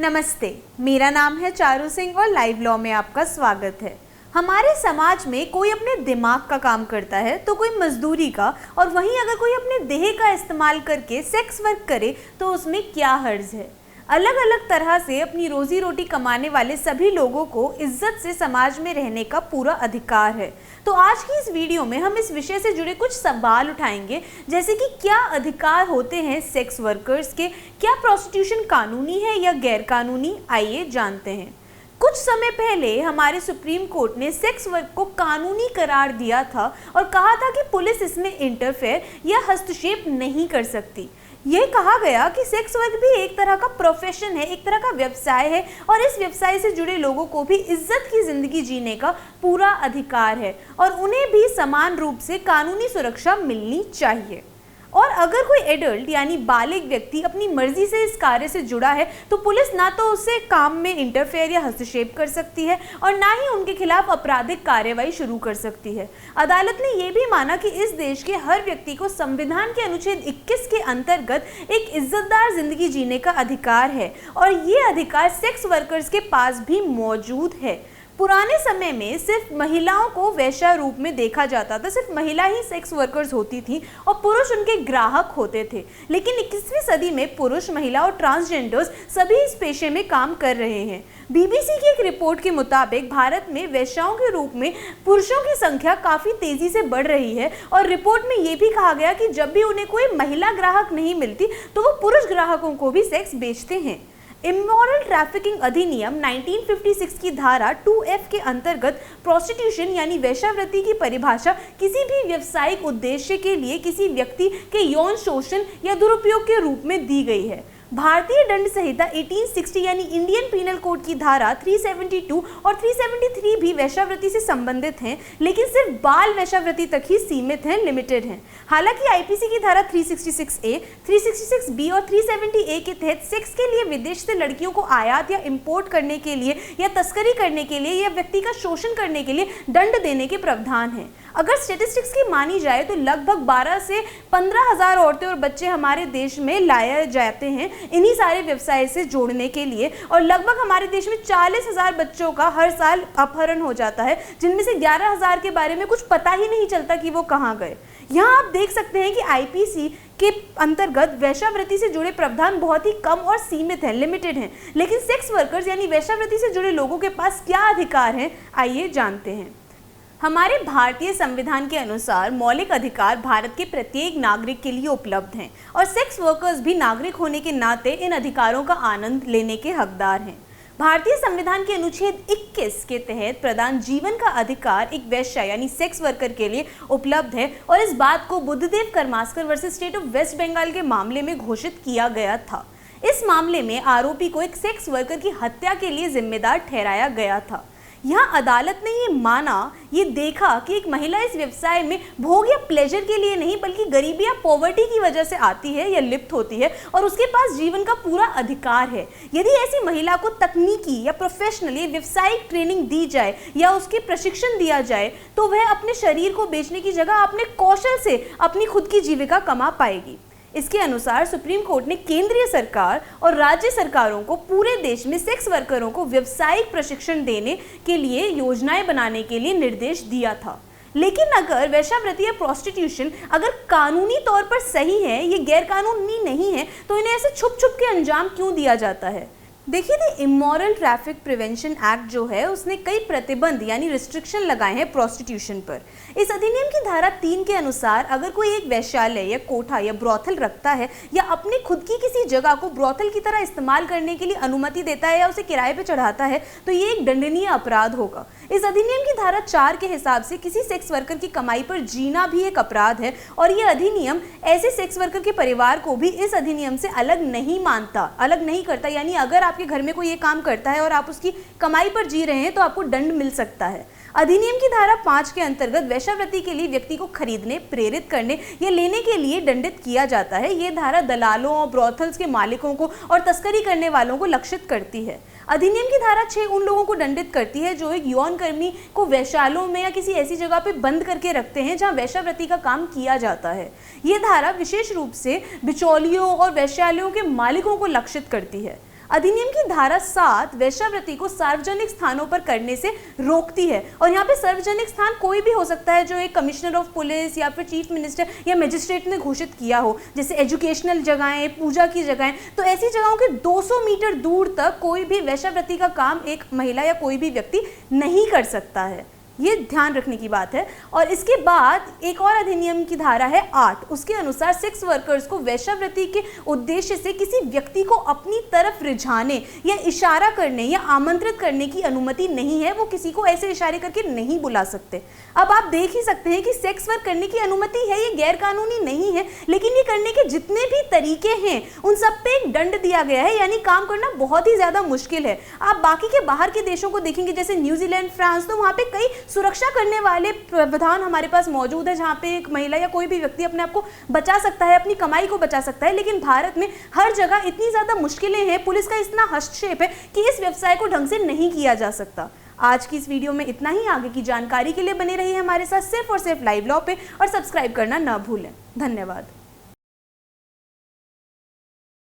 नमस्ते, मेरा नाम है चारू सिंह और लाइव लॉ में आपका स्वागत है। हमारे समाज में कोई अपने दिमाग का काम करता है तो कोई मजदूरी का, और वहीं अगर कोई अपने देह का इस्तेमाल करके सेक्स वर्क करे तो उसमें क्या हर्ज है। अलग अलग तरह से अपनी रोजी रोटी कमाने वाले सभी लोगों को इज्जत से समाज में रहने का पूरा अधिकार है। तो आज की इस वीडियो में हम इस विषय से जुड़े कुछ सवाल उठाएंगे, जैसे कि क्या अधिकार होते हैं सेक्स वर्कर्स के, क्या प्रोस्टिट्यूशन कानूनी है या गैर कानूनी, आइए जानते हैं। कुछ समय पहले हमारे सुप्रीम कोर्ट ने सेक्स वर्क को कानूनी करार दिया था और कहा था कि पुलिस इसमें इंटरफेयर या हस्तक्षेप नहीं कर सकती। यह कहा गया कि सेक्स वर्क भी एक तरह का प्रोफेशन है, एक तरह का व्यवसाय है, और इस व्यवसाय से जुड़े लोगों को भी इज्जत की जिंदगी जीने का पूरा अधिकार है और उन्हें भी समान रूप से कानूनी सुरक्षा मिलनी चाहिए। और अगर कोई एडल्ट यानी बालिग व्यक्ति अपनी मर्जी से इस कार्य से जुड़ा है तो पुलिस ना तो उससे काम में इंटरफेयर या हस्तक्षेप कर सकती है और ना ही उनके खिलाफ आपराधिक कार्रवाई शुरू कर सकती है। अदालत ने यह भी माना कि इस देश के हर व्यक्ति को संविधान के अनुच्छेद 21 के अंतर्गत एक इज्जतदार जिंदगी जीने का अधिकार है और ये अधिकार सेक्स वर्कर्स के पास भी मौजूद है। पुराने समय में सिर्फ महिलाओं को वेश्या रूप में देखा जाता था, सिर्फ महिला ही सेक्स वर्कर्स होती थी और पुरुष उनके ग्राहक होते थे। लेकिन 21वीं सदी में पुरुष, महिला और ट्रांसजेंडर्स सभी इस पेशे में काम कर रहे हैं। बीबीसी की एक रिपोर्ट के मुताबिक भारत में वेश्याओं के रूप में पुरुषों की संख्या काफी तेजी से बढ़ रही है और रिपोर्ट में यह भी कहा गया कि जब भी उन्हें कोई महिला ग्राहक नहीं मिलती तो वो पुरुष ग्राहकों को भी सेक्स बेचते हैं। इमोरल ट्रैफिकिंग अधिनियम 1956 की धारा 2F के अंतर्गत प्रोस्टिट्यूशन यानी वेश्यावृत्ति की परिभाषा किसी भी व्यावसायिक उद्देश्य के लिए किसी व्यक्ति के यौन शोषण या दुरुपयोग के रूप में दी गई है। भारतीय दंड संहिता 1860 यानी इंडियन पीनल कोड की धारा 372 और 373 भी वेश्यावृत्ति से संबंधित हैं, लेकिन सिर्फ बाल वेश्यावृत्ति तक ही सीमित हैं, लिमिटेड हैं। हालांकि आईपीसी की धारा 366A, 366B और 370A के तहत सेक्स के लिए विदेश से लड़कियों को आयात या इंपोर्ट करने के लिए या तस्करी करने के लिए या व्यक्ति का शोषण करने के लिए दंड देने के प्रावधान हैं। अगर स्टेटिस्टिक्स की मानी जाए तो लगभग 12 से 15,000 औरतें और बच्चे हमारे देश में लाए जाते हैं इन्हीं सारे व्यवसाय से जोड़ने के लिए, और लगभग हमारे देश में 40,000 बच्चों का हर साल अपहरण हो जाता है, जिनमें से 11,000 के बारे में कुछ पता ही नहीं चलता कि वो कहाँ गए। यहाँ आप देख सकते हैं कि आईपीसी के अंतर्गत वेश्यावृत्ति से जुड़े प्रावधान बहुत ही कम और सीमित हैं, लिमिटेड हैं, लेकिन सेक्स वर्कर्स यानी वेश्यावृत्ति से जुड़े लोगों के पास क्या अधिकार हैं, आइए जानते हैं। हमारे भारतीय संविधान के अनुसार मौलिक अधिकार भारत के प्रत्येक नागरिक के लिए उपलब्ध हैं और सेक्स वर्कर्स भी नागरिक होने के नाते इन अधिकारों का आनंद लेने के हकदार हैं। भारतीय संविधान के अनुच्छेद 21 के तहत प्रदान जीवन का अधिकार एक वेश्या यानी सेक्स वर्कर के लिए उपलब्ध है और इस बात को Buddhadev Karmaskar versus state of West Bengal के मामले में घोषित किया गया था। इस मामले में आरोपी को एक सेक्स वर्कर की हत्या के लिए जिम्मेदार ठहराया गया था। यहाँ अदालत ने ये माना, ये देखा कि एक महिला इस व्यवसाय में भोग या प्लेजर के लिए नहीं बल्कि गरीबी या पॉवर्टी की वजह से आती है या लिप्त होती है और उसके पास जीवन का पूरा अधिकार है। यदि ऐसी महिला को तकनीकी या प्रोफेशनल या व्यावसायिक ट्रेनिंग दी जाए या उसके प्रशिक्षण दिया जाए तो वह अपने शरीर को बेचने की जगह अपने कौशल से अपनी खुद की जीविका कमा पाएगी। इसके अनुसार सुप्रीम कोर्ट ने केंद्रीय सरकार और राज्य सरकारों को पूरे देश में सेक्स वर्करों को व्यावसायिक प्रशिक्षण देने के लिए योजनाएं बनाने के लिए निर्देश दिया था। लेकिन अगर वेश्यावृत्ति या प्रोस्टिट्यूशन अगर कानूनी तौर पर सही है, ये गैर कानूनी नहीं है, तो इन्हें ऐसे छुप छुप के अंजाम क्यों दिया जाता है। देखिए, the immoral traffic prevention act जो है उसने कई प्रतिबंध यानी रिस्ट्रिक्शन लगाए हैं प्रोस्टिट्यूशन पर। इस अधिनियम की धारा 3 के अनुसार अगर कोई एक वैश्यालय या कोठा या ब्रोथल रखता है या अपनी खुद की किसी जगह को ब्रोथल की तरह इस्तेमाल करने के लिए अनुमति देता है या उसे किराए पर चढ़ाता है तो ये एक दंडनीय अपराध होगा। इस अधिनियम की धारा 4 के हिसाब से किसी सेक्स वर्कर की कमाई पर जीना भी एक अपराध है और ये अधिनियम ऐसे सेक्स वर्कर के परिवार को भी इस अधिनियम से अलग नहीं मानता, अलग नहीं करता। यानी अगर आपके घर में कोई ये काम करता है और आप उसकी कमाई पर जी रहे हैं तो आपको दंड मिल सकता है। अधिनियम की धारा 5 के अंतर्गत वेश्यावृत्ति के लिए व्यक्ति को खरीदने, प्रेरित करने या लेने के लिए दंडित किया जाता है। ये धारा दलालों और ब्रोथल्स के मालिकों को और तस्करी करने वालों को लक्षित करती है। अधिनियम की धारा 6 उन लोगों को दंडित करती है जो एक यौन कर्मी को वेश्यालयों में या किसी ऐसी जगह पे बंद करके रखते हैं जहां वेश्यावृत्ति का काम किया जाता है। ये धारा विशेष रूप से बिचौलियों और वेश्यालयों के मालिकों को लक्षित करती है। अधिनियम की धारा 7 वेश्यावृत्ति को सार्वजनिक स्थानों पर करने से रोकती है। और यहाँ पे सार्वजनिक स्थान कोई भी हो सकता है जो एक कमिश्नर ऑफ पुलिस या फिर चीफ मिनिस्टर या मजिस्ट्रेट ने घोषित किया हो, जैसे एजुकेशनल जगहें, पूजा की जगहें। तो ऐसी जगहों के 200 मीटर दूर तक कोई भी वेश्यावृत्ति का काम एक महिला या कोई भी व्यक्ति नहीं कर सकता है। ये ध्यान रखने की बात है। और इसके बाद एक और अधिनियम की धारा है 8, उसके अनुसार सेक्स वर्कर्स को वेश्यावृत्ति के उद्देश्य से किसी व्यक्ति को अपनी तरफ रिझाने या इशारा करने या आमंत्रित करने की अनुमति नहीं है। वो किसी को ऐसे इशारे करके नहीं बुला सकते। अब आप देख ही सकते हैं कि सेक्स वर्क करने की अनुमति है, ये गैर कानूनी नहीं है, लेकिन ये करने के जितने भी तरीके हैं उन सब पे एक दंड दिया गया है, यानी काम करना बहुत ही ज्यादा मुश्किल है। आप बाकी के बाहर के देशों को देखेंगे जैसे न्यूजीलैंड, फ्रांस, तो वहाँ पे कई सुरक्षा करने वाले प्रावधान हमारे पास मौजूद है जहाँ पे एक महिला या कोई भी व्यक्ति अपने आप को बचा सकता है, अपनी कमाई को बचा सकता है। लेकिन भारत में हर जगह इतनी ज्यादा मुश्किलें हैं, पुलिस का इतना हस्तक्षेप है कि इस व्यवसाय को ढंग से नहीं किया जा सकता। आज की इस वीडियो में इतना ही। आगे की जानकारी के लिए बने रहिए हमारे साथ सिर्फ और सिर्फ लाइव लॉ पे और सब्सक्राइब करना ना भूलें। धन्यवाद।